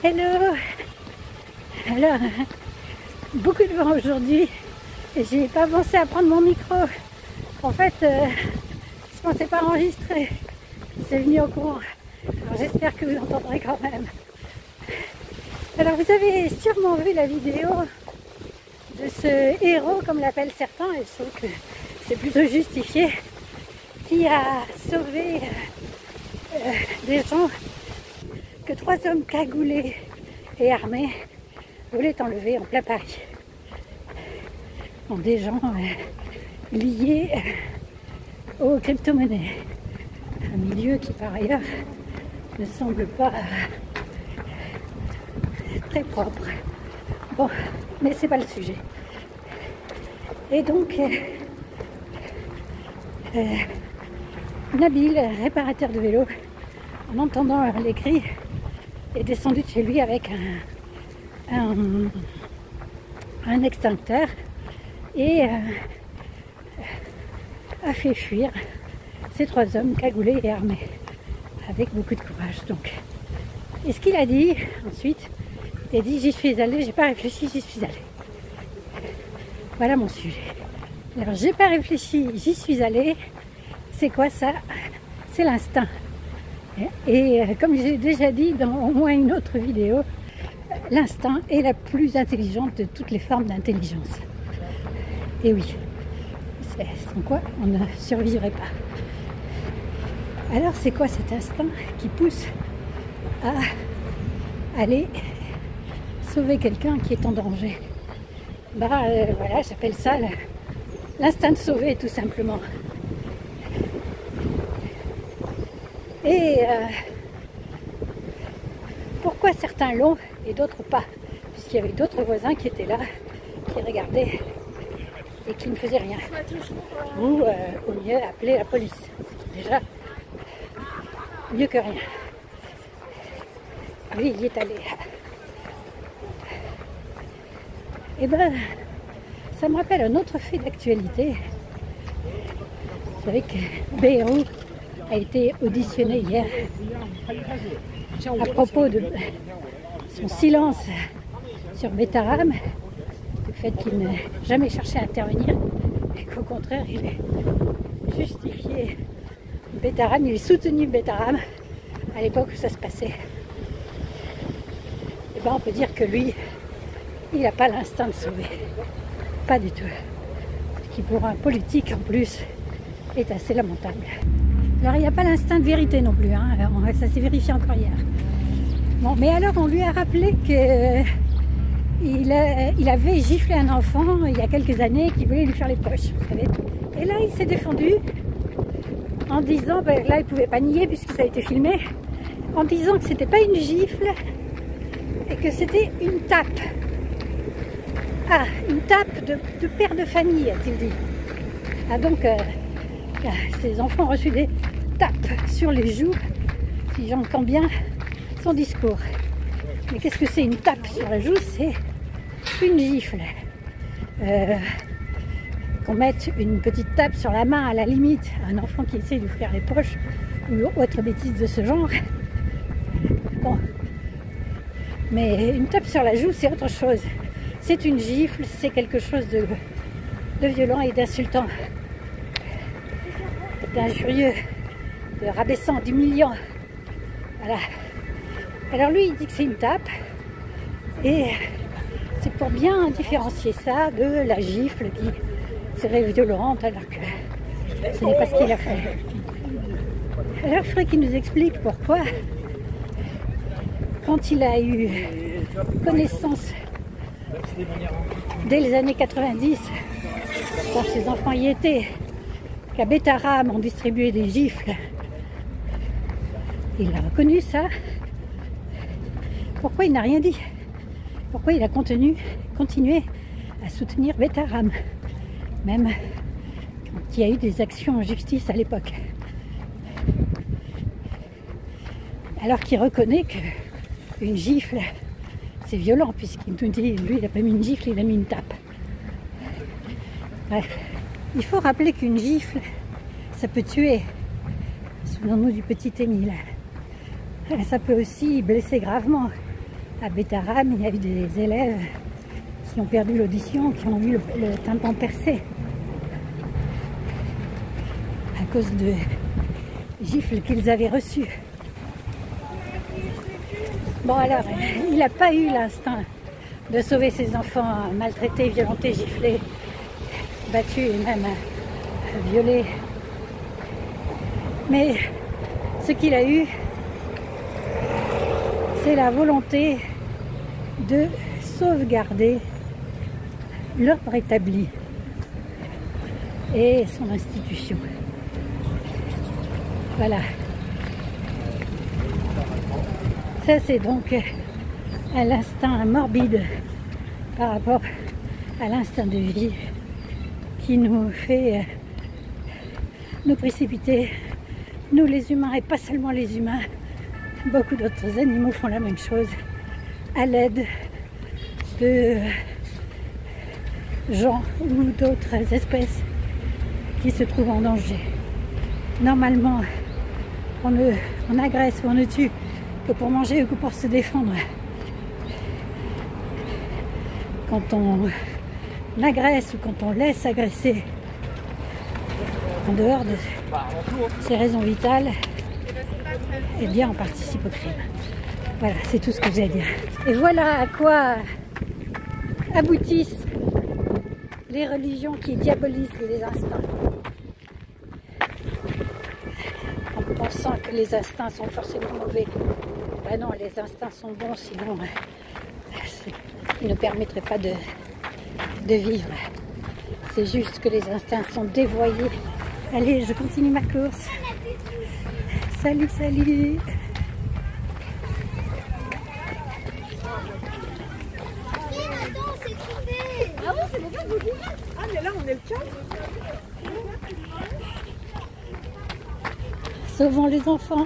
Hello. Alors, beaucoup de vent aujourd'hui et j'ai pas pensé à prendre mon micro. En fait, je pensais pas enregistrer. C'est venu au courant. Alors j'espère que vous entendrez quand même. Alors vous avez sûrement vu la vidéo de ce héros, comme l'appellent certains, et je trouve que c'est plutôt justifié, qui a sauvé des gens que 3 hommes cagoulés et armés voulaient enlever en plein Paris. Bon, des gens liés aux crypto-monnaies. Un milieu qui par ailleurs ne semble pas très propre. Bon, mais c'est pas le sujet. Et donc, Nabil, réparateur de vélo, en entendant les cris, est descendu de chez lui avec un extincteur et a fait fuir ces 3 hommes cagoulés et armés avec beaucoup de courage. Donc, et ce qu'il a dit ensuite, il a dit: j'y suis allé, j'ai pas réfléchi, j'y suis allé. Voilà mon sujet. Alors j'ai pas réfléchi, j'y suis allé. C'est quoi ça? C'est l'instinct. Et comme j'ai déjà dit dans au moins une autre vidéo, l'instinct est la plus intelligente de toutes les formes d'intelligence. Et oui, sans quoi on ne survivrait pas. Alors c'est quoi cet instinct qui pousse à aller sauver quelqu'un qui est en danger? Voilà, j'appelle ça l'instinct de sauver, tout simplement. Et pourquoi certains l'ont et d'autres pas? Puisqu'il y avait d'autres voisins qui étaient là, qui regardaient et qui ne faisaient rien. Ou au mieux appeler la police. C'est déjà mieux que rien. Lui, il y est allé. Et ben, ça me rappelle un autre fait d'actualité. Vous savez que Bayrou a été auditionné hier à propos de son silence sur Betaram, du fait qu'il n'a jamais cherché à intervenir et qu'au contraire il est justifié Betaram, il est soutenu Betaram à l'époque où ça se passait. Et ben on peut dire que lui, il n'a pas l'instinct de sauver, pas du tout, ce qui pour un politique en plus est assez lamentable. Alors il n'y a pas l'instinct de vérité non plus, hein. Alors, ça s'est vérifié encore hier. Bon, mais alors on lui a rappelé qu'il avait giflé un enfant il y a quelques années qui voulait lui faire les poches, vous savez. Et là il s'est défendu en disant, ben, là il ne pouvait pas nier puisque ça a été filmé, en disant que c'était pas une gifle et que c'était une tape. Ah, une tape de père de famille, a-t-il dit. Ah donc, ces enfants ont reçu des tapes sur les joues, si j'entends bien son discours. Mais qu'est-ce que c'est une tape sur la joue? C'est une gifle. Qu'on mette une petite tape sur la main à la limite à un enfant qui essaie de faire les poches ou autre bêtise de ce genre. Bon. Mais une tape sur la joue, c'est autre chose. C'est une gifle, c'est quelque chose de violent et d'insultant, d'injurieux, de rabaissant, d'humiliant. Voilà. Alors lui, il dit que c'est une tape, et c'est pour bien différencier ça de la gifle qui serait violente, alors que ce n'est pas ce qu'il a fait. Alors il faudrait qu'il nous explique pourquoi, quand il a eu connaissance dès les années 90, quand ses enfants y étaient, qu'à Betaram on distribuait des gifles, il a reconnu ça. Pourquoi il n'a rien dit? Pourquoi il a continué à soutenir Betaram, même quand il y a eu des actions en justice à l'époque? Alors qu'il reconnaît qu'une gifle, c'est violent, puisqu'il nous dit, lui, il n'a pas mis une gifle, il a mis une tape. Bref, il faut rappeler qu'une gifle, ça peut tuer. Souvenons-nous du petit Émile. Ça peut aussi blesser gravement À Bétarame, il y a eu des élèves qui ont perdu l'audition, qui ont eu le tympan percé à cause de gifles qu'ils avaient reçues. Bon alors, il n'a pas eu l'instinct de sauver ses enfants maltraités, violentés, giflés, battus et même violés. Mais ce qu'il a eu, c'est la volonté de sauvegarder l'ordre établi et son institution. Voilà. Ça, c'est donc à l'instinct morbide par rapport à l'instinct de vie qui nous fait nous précipiter, nous les humains, et pas seulement les humains, beaucoup d'autres animaux font la même chose, à l'aide de gens ou d'autres espèces qui se trouvent en danger. Normalement, on agresse ou on ne tue que pour manger ou que pour se défendre. Quand on agresse ou quand on laisse agresser en dehors de ces raisons vitales, eh bien on participe au crime. Voilà, c'est tout ce que j'ai à dire. Et voilà à quoi aboutissent les religions qui diabolisent les instincts. En pensant que les instincts sont forcément mauvais. Ben non, les instincts sont bons, sinon ils ne permettraient pas de vivre. C'est juste que les instincts sont dévoyés. Allez, je continue ma course. Salut, salut. Ah oui, c'est déjà vous. Ah mais là on est le 4. Sauvons les enfants.